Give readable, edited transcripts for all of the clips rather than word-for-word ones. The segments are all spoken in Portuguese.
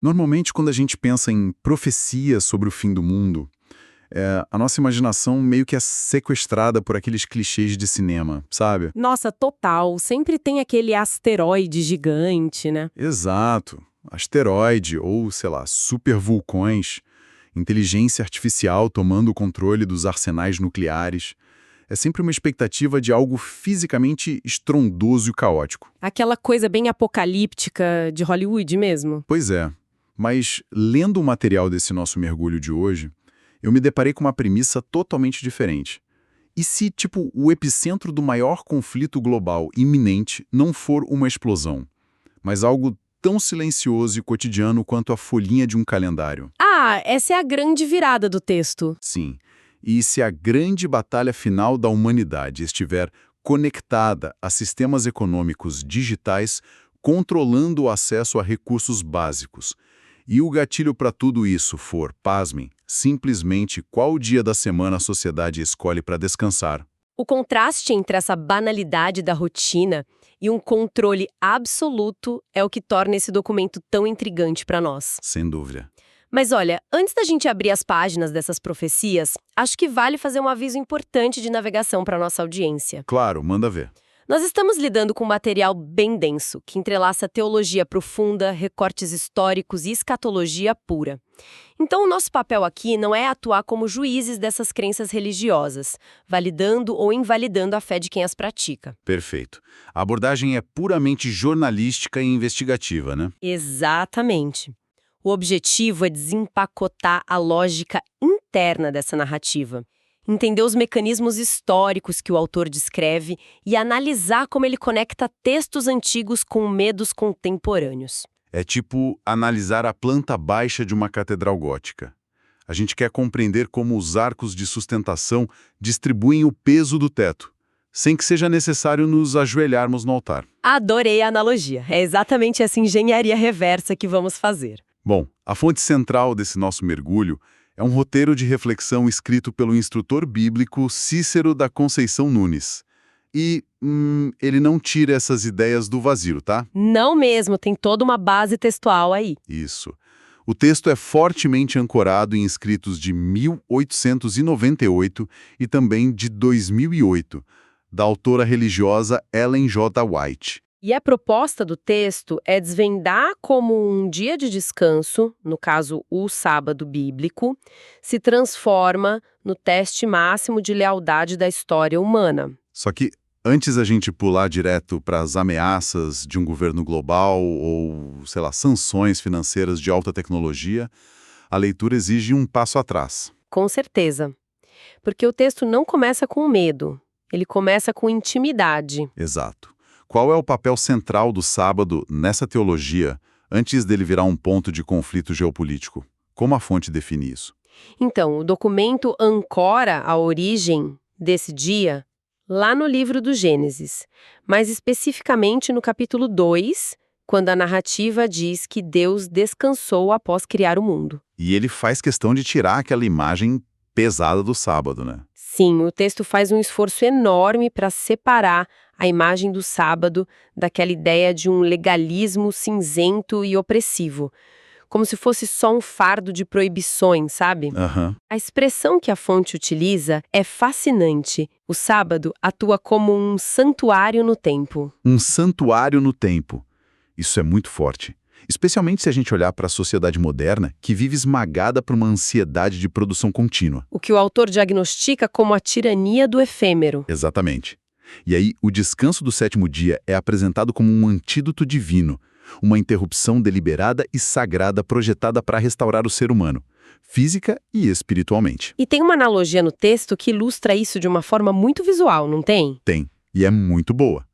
Normalmente, quando a gente pensa em profecia sobre o fim do mundo, a nossa imaginação meio que é sequestrada por aqueles clichês de cinema, sabe? Nossa, total. Sempre tem aquele asteroide gigante, né? Exato. Asteroide ou, sei lá, supervulcões, inteligência artificial tomando o controle dos arsenais nucleares. É sempre uma expectativa de algo fisicamente estrondoso e caótico. Aquela coisa bem apocalíptica de Hollywood mesmo. Pois é, mas lendo o material desse nosso mergulho de hoje, eu me deparei com uma premissa totalmente diferente. E se, tipo, o epicentro do maior conflito global iminente não for uma explosão, mas algo tão silencioso e cotidiano quanto a folhinha de um calendário? Ah, essa é a grande virada do texto. Sim. E se a grande batalha final da humanidade estiver conectada a sistemas econômicos digitais, controlando o acesso a recursos básicos, e o gatilho para tudo isso for, pasmem, simplesmente qual dia da semana a sociedade escolhe para descansar? O contraste entre essa banalidade da rotina e um controle absoluto é o que torna esse documento tão intrigante para nós. Sem dúvida. Mas olha, antes da gente abrir as páginas dessas profecias, acho que vale fazer um aviso importante de navegação para nossa audiência. Claro, manda ver. Nós estamos lidando com um material bem denso, que entrelaça teologia profunda, recortes históricos e escatologia pura. Então, o nosso papel aqui não é atuar como juízes dessas crenças religiosas, validando ou invalidando a fé de quem as pratica. Perfeito. A abordagem é puramente jornalística e investigativa, né? Exatamente. O objetivo é desempacotar a lógica interna dessa narrativa, entender os mecanismos históricos que o autor descreve e analisar como ele conecta textos antigos com medos contemporâneos. É tipo analisar a planta baixa de uma catedral gótica. A gente quer compreender como os arcos de sustentação distribuem o peso do teto, sem que seja necessário nos ajoelharmos no altar. Adorei a analogia. É exatamente essa engenharia reversa que vamos fazer. Bom, a fonte central desse nosso mergulho é um roteiro de reflexão escrito pelo instrutor bíblico Cícero da Conceição Nunes. E ele não tira essas ideias do vazio, tá? Não mesmo, tem toda uma base textual aí. Isso. O texto é fortemente ancorado em escritos de 1898 e também de 2008, da autora religiosa Ellen J. White. E a proposta do texto é desvendar como um dia de descanso, no caso o sábado bíblico, se transforma no teste máximo de lealdade da história humana. Só que antes a gente pular direto para as ameaças de um governo global ou, sei lá, sanções financeiras de alta tecnologia, a leitura exige um passo atrás. Com certeza. Porque o texto não começa com medo, ele começa com intimidade. Exato. Qual é o papel central do sábado nessa teologia antes dele virar um ponto de conflito geopolítico? Como a fonte define isso? Então, o documento ancora a origem desse dia lá no livro do Gênesis, mais especificamente no capítulo 2, quando a narrativa diz que Deus descansou após criar o mundo. E ele faz questão de tirar aquela imagem pesada do sábado, né? Sim, o texto faz um esforço enorme para separar a imagem do sábado daquela ideia de um legalismo cinzento e opressivo, como se fosse só um fardo de proibições, sabe? A expressão que a fonte utiliza é fascinante. O sábado atua como um santuário no tempo. Um santuário no tempo. Isso é muito forte. Especialmente se a gente olhar para a sociedade moderna, que vive esmagada por uma ansiedade de produção contínua. O que o autor diagnostica como a tirania do efêmero. Exatamente. E aí, o descanso do sétimo dia é apresentado como um antídoto divino, uma interrupção deliberada e sagrada projetada para restaurar o ser humano, física e espiritualmente. E tem uma analogia no texto que ilustra isso de uma forma muito visual, não tem? Tem, e é muito boa.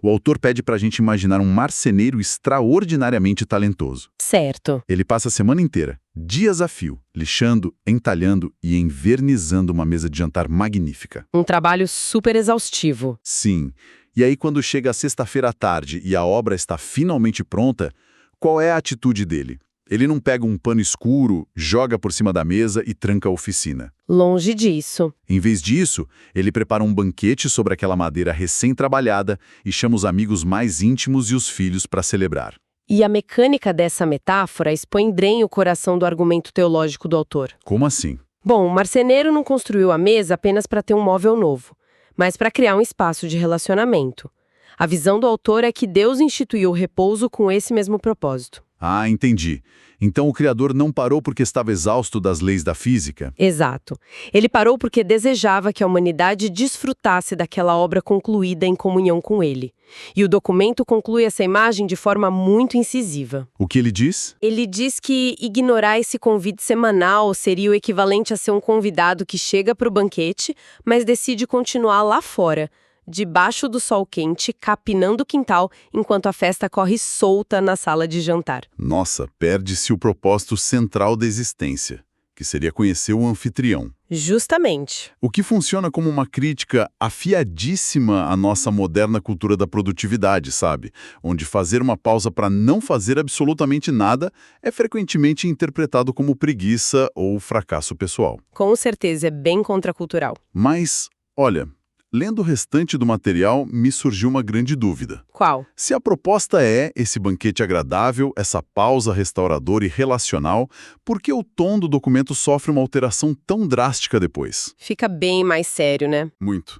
O autor pede para a gente imaginar um marceneiro extraordinariamente talentoso. Certo. Ele passa a semana inteira, dias a fio, lixando, entalhando e envernizando uma mesa de jantar magnífica. Um trabalho super exaustivo. Sim. E aí, quando chega a sexta-feira à tarde e a obra está finalmente pronta, qual é a atitude dele? Ele não pega um pano escuro, joga por cima da mesa e tranca a oficina. Longe disso. Em vez disso, ele prepara um banquete sobre aquela madeira recém-trabalhada e chama os amigos mais íntimos e os filhos para celebrar. E a mecânica dessa metáfora expõe o coração do argumento teológico do autor. Como assim? Bom, o marceneiro não construiu a mesa apenas para ter um móvel novo, mas para criar um espaço de relacionamento. A visão do autor é que Deus instituiu o repouso com esse mesmo propósito. Ah, entendi. Então o Criador não parou porque estava exausto das leis da física? Exato. Ele parou porque desejava que a humanidade desfrutasse daquela obra concluída em comunhão com ele. E o documento conclui essa imagem de forma muito incisiva. O que ele diz? Ele diz que ignorar esse convite semanal seria o equivalente a ser um convidado que chega para o banquete, mas decide continuar lá fora, debaixo do sol quente, capinando o quintal, enquanto a festa corre solta na sala de jantar. Nossa, perde-se o propósito central da existência, que seria conhecer o anfitrião. Justamente. O que funciona como uma crítica afiadíssima à nossa moderna cultura da produtividade, sabe? Onde fazer uma pausa para não fazer absolutamente nada é frequentemente interpretado como preguiça ou fracasso pessoal. Com certeza, é bem contracultural. Mas, olha, lendo o restante do material, me surgiu uma grande dúvida. Qual? Se a proposta é esse banquete agradável, essa pausa restauradora e relacional, por que o tom do documento sofre uma alteração tão drástica depois? Fica bem mais sério, né? Muito.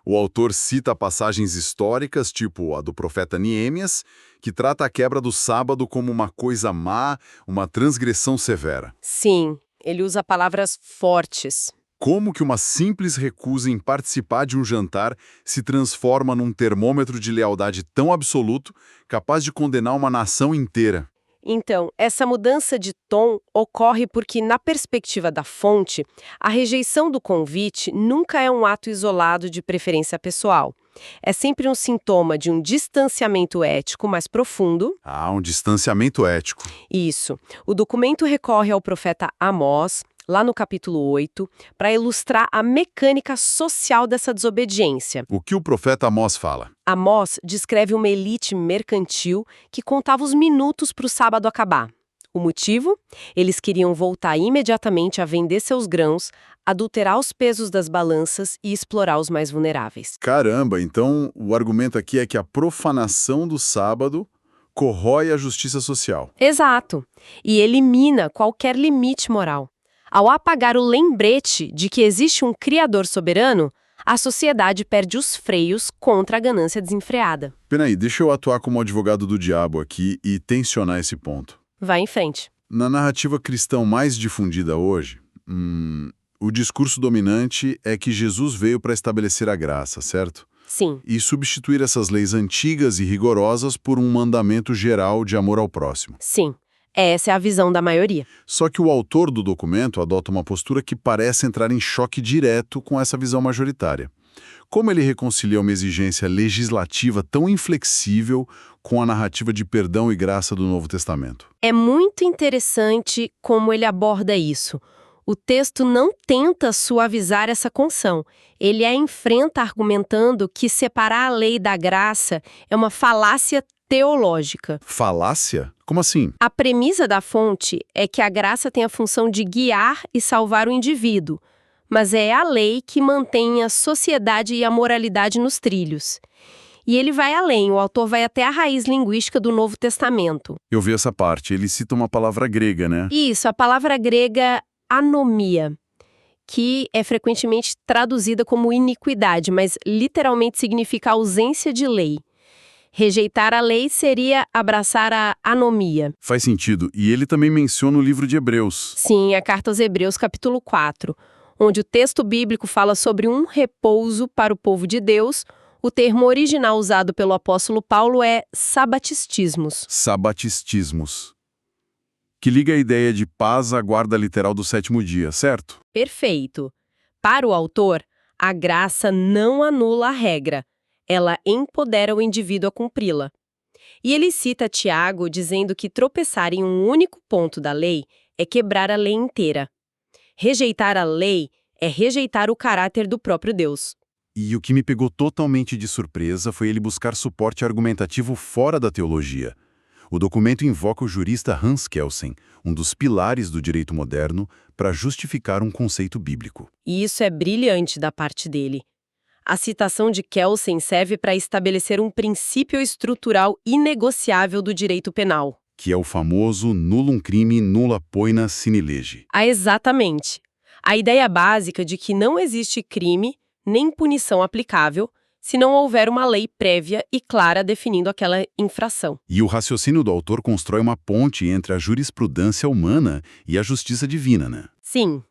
O autor cita passagens históricas, tipo a do profeta Neemias, que trata a quebra do sábado como uma coisa má, uma transgressão severa. Sim, ele usa palavras fortes. Como que uma simples recusa em participar de um jantar se transforma num termômetro de lealdade tão absoluto, capaz de condenar uma nação inteira? Então, essa mudança de tom ocorre porque, na perspectiva da fonte, a rejeição do convite nunca é um ato isolado de preferência pessoal. É sempre um sintoma de um distanciamento ético mais profundo. Ah, um distanciamento ético. Isso. O documento recorre ao profeta Amós, lá no capítulo 8, para ilustrar a mecânica social dessa desobediência. O que o profeta Amós fala? Amós descreve uma elite mercantil que contava os minutos para o sábado acabar. O motivo? Eles queriam voltar imediatamente a vender seus grãos, adulterar os pesos das balanças e explorar os mais vulneráveis. Caramba, então o argumento aqui é que a profanação do sábado corrói a justiça social. Exato. E elimina qualquer limite moral. Ao apagar o lembrete de que existe um Criador soberano, a sociedade perde os freios contra a ganância desenfreada. Peraí, deixa eu atuar como advogado do diabo aqui e tensionar esse ponto. Vai em frente. Na narrativa cristã mais difundida hoje, o discurso dominante é que Jesus veio para estabelecer a graça, certo? Sim. E substituir essas leis antigas e rigorosas por um mandamento geral de amor ao próximo. Sim. Essa é a visão da maioria. Só que o autor do documento adota uma postura que parece entrar em choque direto com essa visão majoritária. Como ele reconcilia uma exigência legislativa tão inflexível com a narrativa de perdão e graça do Novo Testamento? É muito interessante como ele aborda isso. O texto não tenta suavizar essa conção. Ele a enfrenta argumentando que separar a lei da graça é uma falácia teológica. Falácia? Como assim? A premissa da fonte é que a graça tem a função de guiar e salvar o indivíduo, mas é a lei que mantém a sociedade e a moralidade nos trilhos. E ele vai além, o autor vai até a raiz linguística do Novo Testamento. Eu vi essa parte, ele cita uma palavra grega, né? Isso, a palavra grega anomia, que é frequentemente traduzida como iniquidade, mas literalmente significa ausência de lei. Rejeitar a lei seria abraçar a anomia. Faz sentido. E ele também menciona o livro de Hebreus. Sim, a carta aos Hebreus, capítulo 4, onde o texto bíblico fala sobre um repouso para o povo de Deus. O termo original usado pelo apóstolo Paulo é sabatistismos. Sabatistismos. Que liga a ideia de paz à guarda literal do sétimo dia, certo? Perfeito. Para o autor, a graça não anula a regra. Ela empodera o indivíduo a cumpri-la. E ele cita Tiago dizendo que tropeçar em um único ponto da lei é quebrar a lei inteira. Rejeitar a lei é rejeitar o caráter do próprio Deus. E o que me pegou totalmente de surpresa foi ele buscar suporte argumentativo fora da teologia. O documento invoca o jurista Hans Kelsen, um dos pilares do direito moderno, para justificar um conceito bíblico. E isso é brilhante da parte dele. A citação de Kelsen serve para estabelecer um princípio estrutural inegociável do direito penal. Que é o famoso nullum crime nulla poena sine lege. Exatamente. A ideia básica de que não existe crime nem punição aplicável se não houver uma lei prévia e clara definindo aquela infração. E o raciocínio do autor constrói uma ponte entre a jurisprudência humana e a justiça divina, né? Sim.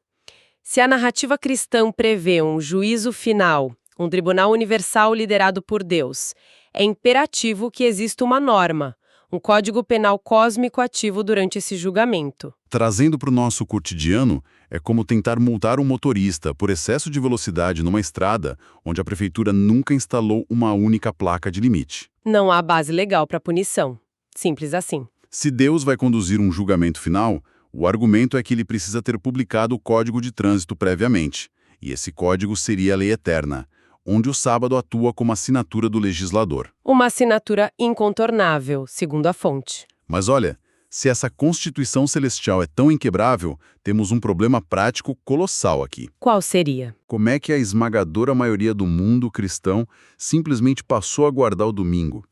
Se a narrativa cristã prevê um juízo final, um tribunal universal liderado por Deus, é imperativo que exista uma norma, um código penal cósmico ativo durante esse julgamento. Trazendo para o nosso cotidiano, é como tentar multar um motorista por excesso de velocidade numa estrada onde a prefeitura nunca instalou uma única placa de limite. Não há base legal para punição. Simples assim. Se Deus vai conduzir um julgamento final, o argumento é que ele precisa ter publicado o Código de Trânsito previamente, e esse código seria a lei eterna, onde o sábado atua como assinatura do legislador. Uma assinatura incontornável, segundo a fonte. Mas olha, se essa Constituição Celestial é tão inquebrável, temos um problema prático colossal aqui. Qual seria? Como é que a esmagadora maioria do mundo cristão simplesmente passou a guardar o domingo?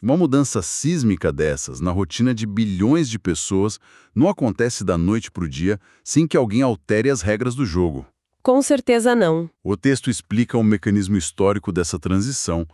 Uma mudança sísmica dessas na rotina de bilhões de pessoas não acontece da noite para o dia sem que alguém altere as regras do jogo. Com certeza não. O texto explica o mecanismo histórico dessa transição,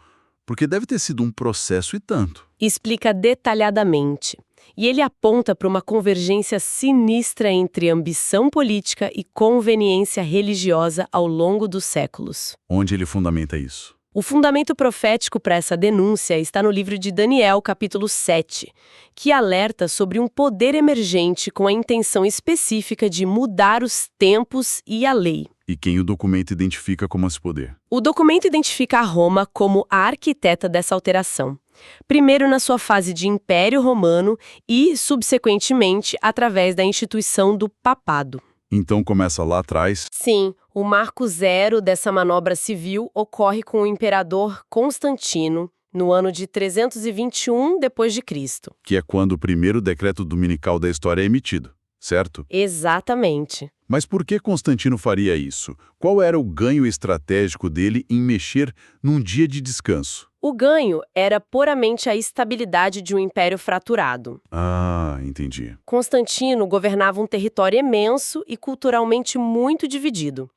porque deve ter sido um processo e tanto. Explica detalhadamente. E ele aponta para uma convergência sinistra entre ambição política e conveniência religiosa ao longo dos séculos. Onde ele fundamenta isso? O fundamento profético para essa denúncia está no livro de Daniel, capítulo 7, que alerta sobre um poder emergente com a intenção específica de mudar os tempos e a lei. E quem o documento identifica como esse poder? O documento identifica a Roma como a arquiteta dessa alteração. Primeiro na sua fase de Império Romano e, subsequentemente, através da instituição do papado. Então começa lá atrás. Sim, o marco zero dessa manobra civil ocorre com o imperador Constantino, no ano de 321 d.C. Que é quando o primeiro decreto dominical da história é emitido, certo? Exatamente. Mas por que Constantino faria isso? Qual era o ganho estratégico dele em mexer num dia de descanso? O ganho era puramente a estabilidade de um império fraturado. Ah, entendi. Constantino governava um território imenso e culturalmente muito dividido.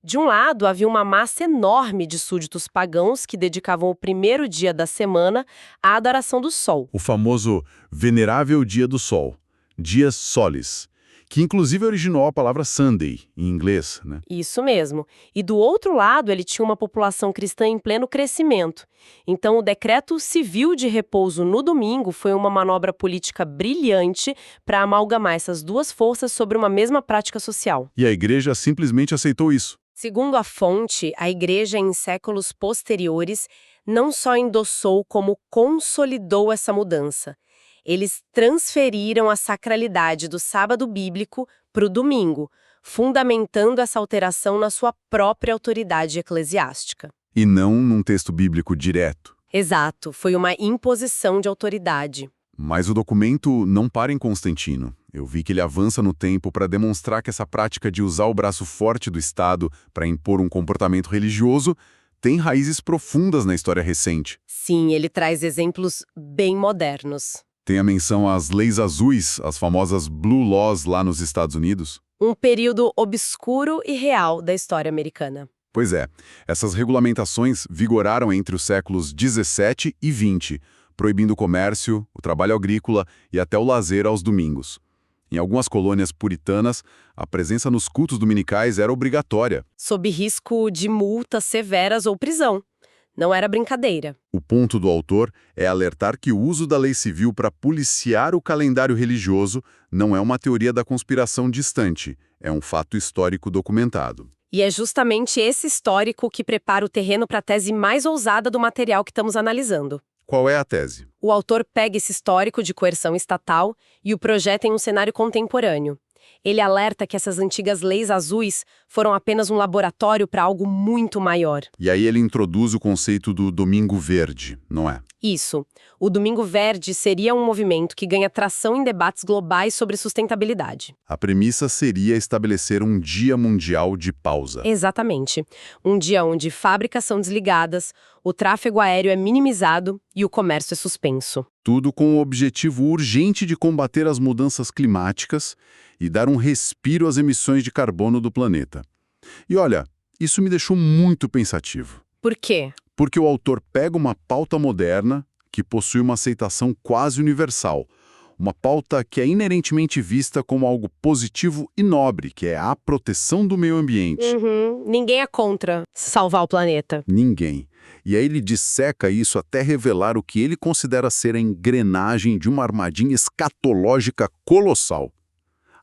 De um lado, havia uma massa enorme de súditos pagãos que dedicavam o primeiro dia da semana à adoração do sol. O famoso venerável dia do sol, dias solis, que inclusive originou a palavra Sunday, em inglês, né? Isso mesmo. E do outro lado, ele tinha uma população cristã em pleno crescimento. Então, o decreto civil de repouso no domingo foi uma manobra política brilhante para amalgamar essas duas forças sobre uma mesma prática social. E a igreja simplesmente aceitou isso. Segundo a fonte, a igreja em séculos posteriores não só endossou como consolidou essa mudança. Eles transferiram a sacralidade do sábado bíblico para o domingo, fundamentando essa alteração na sua própria autoridade eclesiástica. E não num texto bíblico direto. Exato, foi uma imposição de autoridade. Mas o documento não para em Constantino. Eu vi que ele avança no tempo para demonstrar que essa prática de usar o braço forte do Estado para impor um comportamento religioso tem raízes profundas na história recente. Sim, ele traz exemplos bem modernos. Tem a menção às leis azuis, as famosas Blue Laws lá nos Estados Unidos. Um período obscuro e real da história americana. Pois é, essas regulamentações vigoraram entre os séculos 17 e 20, proibindo o comércio, o trabalho agrícola e até o lazer aos domingos. Em algumas colônias puritanas, a presença nos cultos dominicais era obrigatória. Sob risco de multas severas ou prisão. Não era brincadeira. O ponto do autor é alertar que o uso da lei civil para policiar o calendário religioso não é uma teoria da conspiração distante, é um fato histórico documentado. E é justamente esse histórico que prepara o terreno para a tese mais ousada do material que estamos analisando. Qual é a tese? O autor pega esse histórico de coerção estatal e o projeta em um cenário contemporâneo. Ele alerta que essas antigas leis azuis foram apenas um laboratório para algo muito maior. E aí ele introduz o conceito do domingo verde, não é? Isso. O Domingo Verde seria um movimento que ganha tração em debates globais sobre sustentabilidade. A premissa seria estabelecer um Dia Mundial de Pausa. Exatamente. Um dia onde fábricas são desligadas, o tráfego aéreo é minimizado e o comércio é suspenso. Tudo com o objetivo urgente de combater as mudanças climáticas e dar um respiro às emissões de carbono do planeta. E olha, isso me deixou muito pensativo. Por quê? Porque o autor pega uma pauta moderna que possui uma aceitação quase universal, uma pauta que é inerentemente vista como algo positivo e nobre, que é a proteção do meio ambiente. Ninguém é contra salvar o planeta. Ninguém. E aí ele disseca isso até revelar o que ele considera ser a engrenagem de uma armadilha escatológica colossal.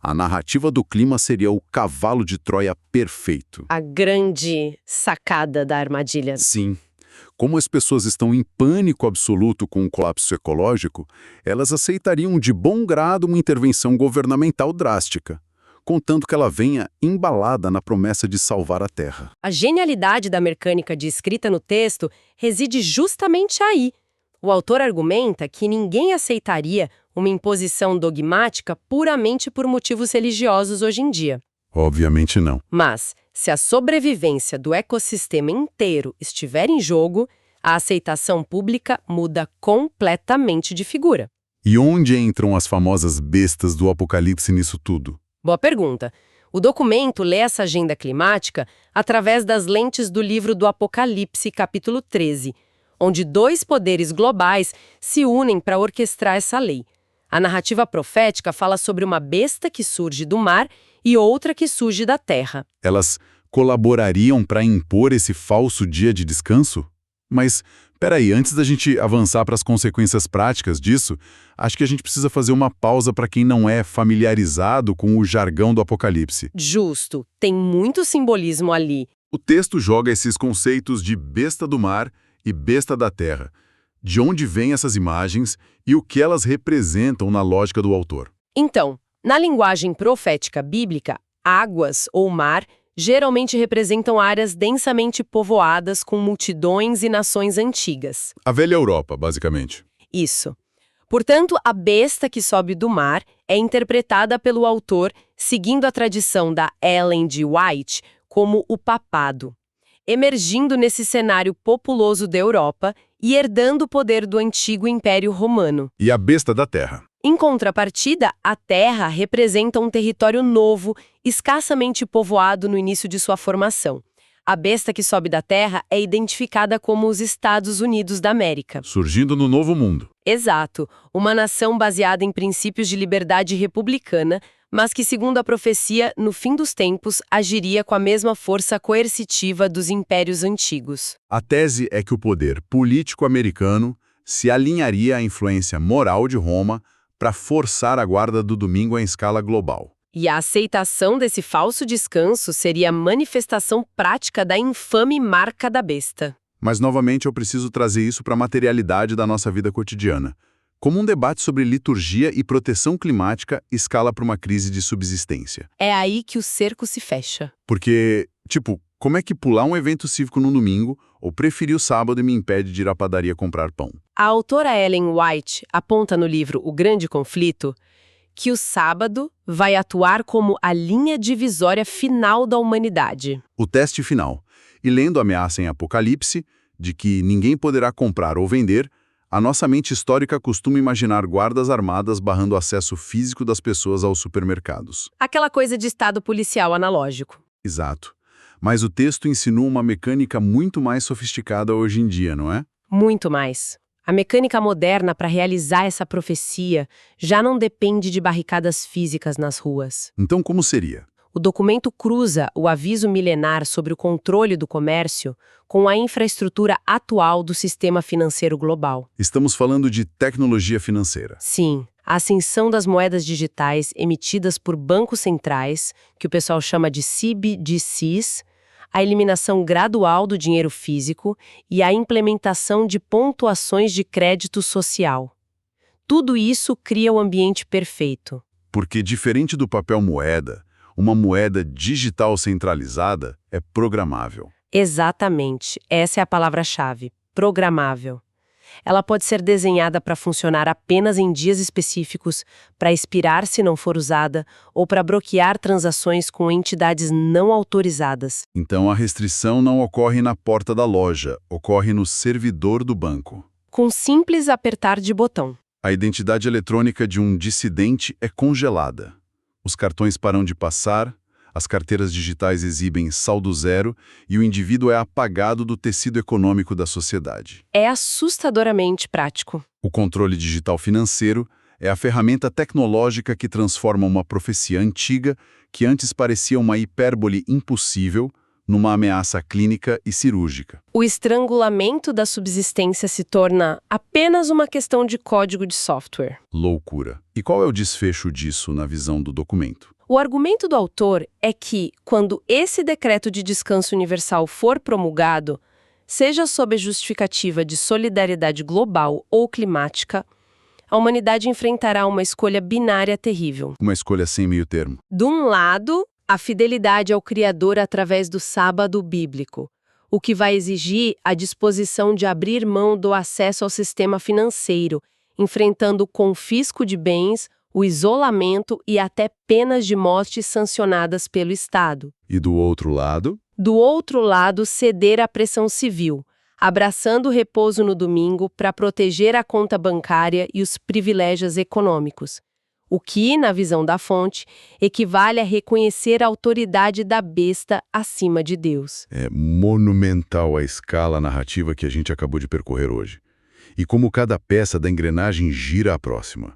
A narrativa do clima seria o cavalo de Troia perfeito. A grande sacada da armadilha. Sim. Como as pessoas estão em pânico absoluto com o colapso ecológico, elas aceitariam de bom grado uma intervenção governamental drástica, contanto que ela venha embalada na promessa de salvar a Terra. A genialidade da mecânica de escrita no texto reside justamente aí. O autor argumenta que ninguém aceitaria uma imposição dogmática puramente por motivos religiosos hoje em dia. Obviamente não. Mas, se a sobrevivência do ecossistema inteiro estiver em jogo, a aceitação pública muda completamente de figura. E onde entram as famosas bestas do apocalipse nisso tudo? Boa pergunta. O documento lê essa agenda climática através das lentes do livro do Apocalipse, capítulo 13, onde dois poderes globais se unem para orquestrar essa lei. A narrativa profética fala sobre uma besta que surge do mar e outra que surge da terra. Elas colaborariam para impor esse falso dia de descanso? Mas, peraí, antes da gente avançar para as consequências práticas disso, acho que a gente precisa fazer uma pausa para quem não é familiarizado com o jargão do Apocalipse. Justo, tem muito simbolismo ali. O texto joga esses conceitos de besta do mar e besta da terra. De onde vêm essas imagens e o que elas representam na lógica do autor? Então, na linguagem profética bíblica, águas ou mar geralmente representam áreas densamente povoadas com multidões e nações antigas. A velha Europa, basicamente. Isso. Portanto, a besta que sobe do mar é interpretada pelo autor, seguindo a tradição da Ellen G. White, como o papado, emergindo nesse cenário populoso da Europa e herdando o poder do antigo Império Romano. E a besta da terra? Em contrapartida, a Terra representa um território novo, escassamente povoado no início de sua formação. A besta que sobe da Terra é identificada como os Estados Unidos da América. Surgindo no Novo Mundo. Exato, uma nação baseada em princípios de liberdade republicana, mas que, segundo a profecia, no fim dos tempos, agiria com a mesma força coercitiva dos impérios antigos. A tese é que o poder político americano se alinharia à influência moral de Roma para forçar a guarda do domingo em escala global. E a aceitação desse falso descanso seria a manifestação prática da infame marca da besta. Mas, novamente, eu preciso trazer isso para a materialidade da nossa vida cotidiana. Como um debate sobre liturgia e proteção climática escala para uma crise de subsistência. É aí que o cerco se fecha. Porque, como é que pular um evento cívico no domingo ou preferir o sábado me impede de ir à padaria comprar pão? A autora Ellen White aponta no livro O Grande Conflito que o sábado vai atuar como a linha divisória final da humanidade. O teste final. E lendo a ameaça em Apocalipse, de que ninguém poderá comprar ou vender, a nossa mente histórica costuma imaginar guardas armadas barrando o acesso físico das pessoas aos supermercados. Aquela coisa de estado policial analógico. Exato. Mas o texto insinua uma mecânica muito mais sofisticada hoje em dia, não é? Muito mais. A mecânica moderna para realizar essa profecia já não depende de barricadas físicas nas ruas. Então, como seria? O documento cruza o aviso milenar sobre o controle do comércio com a infraestrutura atual do sistema financeiro global. Estamos falando de tecnologia financeira. Sim, a ascensão das moedas digitais emitidas por bancos centrais, que o pessoal chama de CBDCs, a eliminação gradual do dinheiro físico e a implementação de pontuações de crédito social. Tudo isso cria o ambiente perfeito. Porque, diferente do papel moeda, uma moeda digital centralizada é programável. Exatamente, essa é a palavra-chave, programável. Ela pode ser desenhada para funcionar apenas em dias específicos, para expirar se não for usada, ou para bloquear transações com entidades não autorizadas. Então a restrição não ocorre na porta da loja, ocorre no servidor do banco. Com simples apertar de botão. A identidade eletrônica de um dissidente é congelada. Os cartões param de passar, as carteiras digitais exibem saldo zero e o indivíduo é apagado do tecido econômico da sociedade. É assustadoramente prático. O controle digital financeiro é a ferramenta tecnológica que transforma uma profecia antiga, que antes parecia uma hipérbole impossível, numa ameaça clínica e cirúrgica. O estrangulamento da subsistência se torna apenas uma questão de código de software. Loucura. E qual é o desfecho disso na visão do documento? O argumento do autor é que, quando esse decreto de descanso universal for promulgado, seja sob a justificativa de solidariedade global ou climática, a humanidade enfrentará uma escolha binária terrível. Uma escolha sem meio termo. De um lado, a fidelidade ao Criador através do sábado bíblico, o que vai exigir a disposição de abrir mão do acesso ao sistema financeiro, enfrentando o confisco de bens, o isolamento e até penas de morte sancionadas pelo Estado. E do outro lado? Do outro lado, ceder à pressão civil, abraçando o repouso no domingo para proteger a conta bancária e os privilégios econômicos. O que, na visão da fonte, equivale a reconhecer a autoridade da besta acima de Deus. É monumental a escala narrativa que a gente acabou de percorrer hoje. E como cada peça da engrenagem gira a próxima.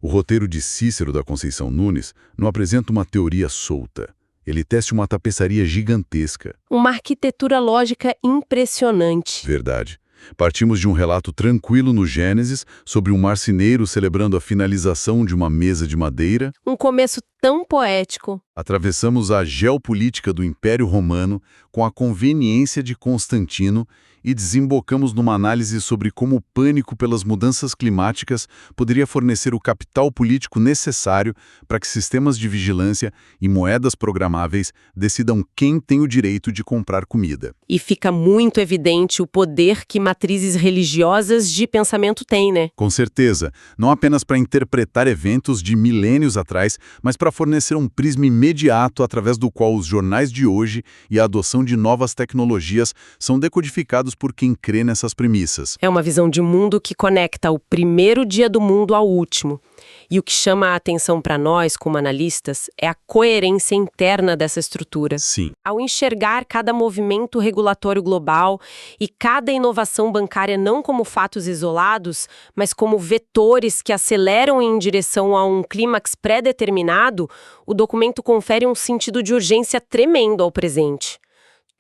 O roteiro de Cícero da Conceição Nunes não apresenta uma teoria solta. Ele tece uma tapeçaria gigantesca. Uma arquitetura lógica impressionante. Verdade. Partimos de um relato tranquilo no Gênesis sobre um marceneiro celebrando a finalização de uma mesa de madeira. Um começo tão poético. Atravessamos a geopolítica do Império Romano com a conveniência de Constantino e desembocamos numa análise sobre como o pânico pelas mudanças climáticas poderia fornecer o capital político necessário para que sistemas de vigilância e moedas programáveis decidam quem tem o direito de comprar comida. E fica muito evidente o poder que matrizes religiosas de pensamento têm, né? Com certeza, não apenas para interpretar eventos de milênios atrás, mas para fornecer um prisma imediato através do qual os jornais de hoje e a adoção de novas tecnologias são decodificados por quem crê nessas premissas. É uma visão de mundo que conecta o primeiro dia do mundo ao último. E o que chama a atenção para nós, como analistas, é a coerência interna dessa estrutura. Sim. Ao enxergar cada movimento regulatório global e cada inovação bancária não como fatos isolados, mas como vetores que aceleram em direção a um clímax pré-determinado, o documento confere um sentido de urgência tremendo ao presente.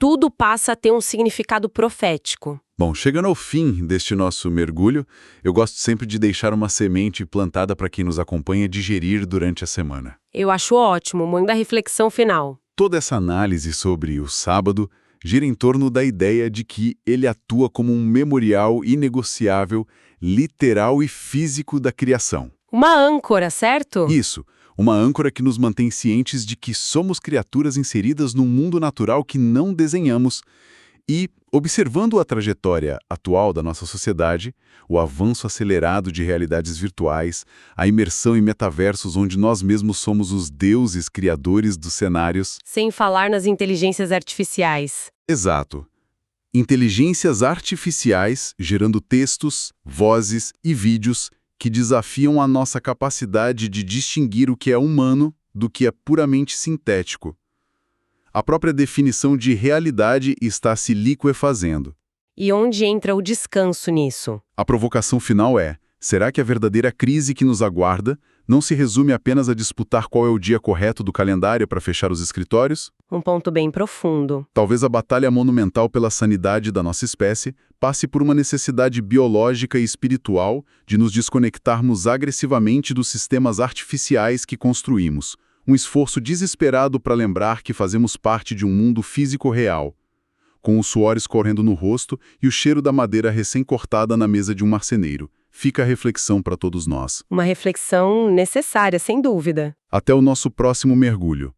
Tudo passa a ter um significado profético. Bom, chegando ao fim deste nosso mergulho, eu gosto sempre de deixar uma semente plantada para quem nos acompanha digerir durante a semana. Eu acho ótimo, manda a reflexão final. Toda essa análise sobre o sábado gira em torno da ideia de que ele atua como um memorial inegociável, literal e físico da criação. Uma âncora, certo? Isso, uma âncora que nos mantém cientes de que somos criaturas inseridas num mundo natural que não desenhamos e, observando a trajetória atual da nossa sociedade, o avanço acelerado de realidades virtuais, a imersão em metaversos onde nós mesmos somos os deuses criadores dos cenários. Sem falar nas inteligências artificiais. Exato. Inteligências artificiais gerando textos, vozes e vídeos que desafiam a nossa capacidade de distinguir o que é humano do que é puramente sintético. A própria definição de realidade está se liquefazendo. E onde entra o descanso nisso? A provocação final é: será que a verdadeira crise que nos aguarda não se resume apenas a disputar qual é o dia correto do calendário para fechar os escritórios? Um ponto bem profundo. Talvez a batalha monumental pela sanidade da nossa espécie passe por uma necessidade biológica e espiritual de nos desconectarmos agressivamente dos sistemas artificiais que construímos. Um esforço desesperado para lembrar que fazemos parte de um mundo físico real, com o suor escorrendo no rosto e o cheiro da madeira recém-cortada na mesa de um marceneiro. Fica a reflexão para todos nós. Uma reflexão necessária, sem dúvida. Até o nosso próximo mergulho.